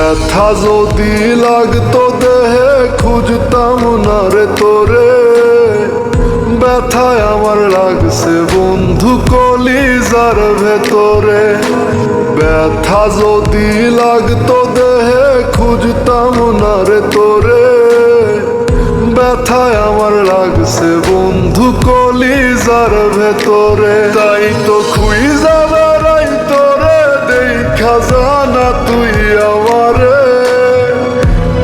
ব্যথা যদি লাগতো দেহে খুঁজতাম না রে তোরে, ব্যথায় আমার লাগছে বন্ধু কলিজার ভেতরে। ব্যথা যদি লাগতো দেহে খুঁজতাম না রে তোরে, ব্যথায় আমার লাগছে বন্ধু কলিজার ভেতরে। তাই তো খুঁজা বেড়াই তোরে, দেখা জানা তুই আমারে,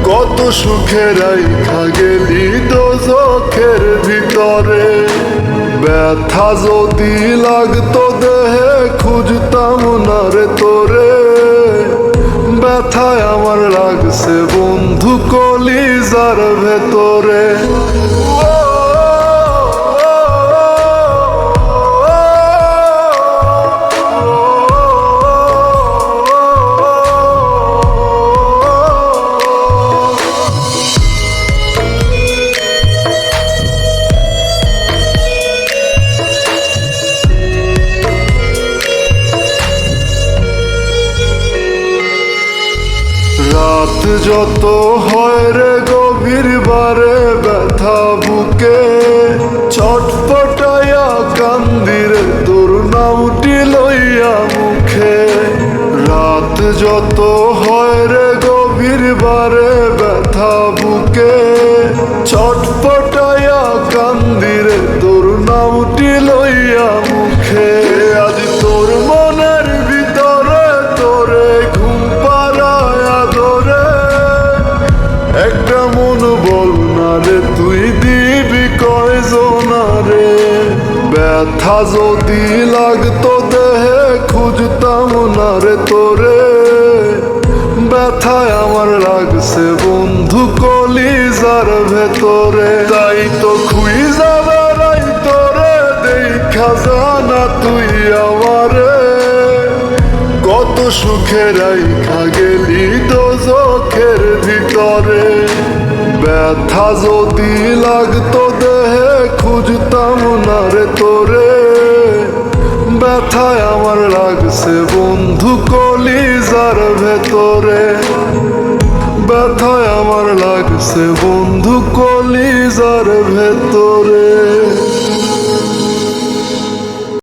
কত সুখে রাইখা গেলি দোজখের ভিতরে। ব্যথা যদি লাগতো দেহে খুঁজতাম না রে তোরে, ব্যথায় আমার লাগছে বন্ধু কলিজার ভেতরে। রাত যত হয় রে গভীর বারে ব্যথা বুকে, ছটফটাইয়া কান্দিরে তোর নামটি লইয়া মুখে। রাত যত হয় রে গভীর বারে ব্যথা বুকে, ছটফটাইয়া কান্দিরে তোর নামটি লইয়া মুখে। আজ তোর মনের ভিতরে তোরে ঘুম পাড়ায়া ধরে, একটা মন বল না রে তুই দিবি কয়জনা রে। ব্যথা যদি লাগতো দেহে খুঁজতাম না রে তোরে, ব্যথায় আমার লাগছে বন্ধু কলিজার ভেতরে। তাই তো খুঁজা বেড়াই তোরে, দেখা জানা তুই আমারে, কত সুখে রাইখা গেলি দোজখের ভিতরে। ব্যথা যদি লাগতো দেহে খুঁজতাম না রে তোরে, ব্যথায় আমার লাগছে বন্ধু কলিজার ভেতরে। ব্যথায় আমার লাগছে বন্ধু কলিজার ভেতরে।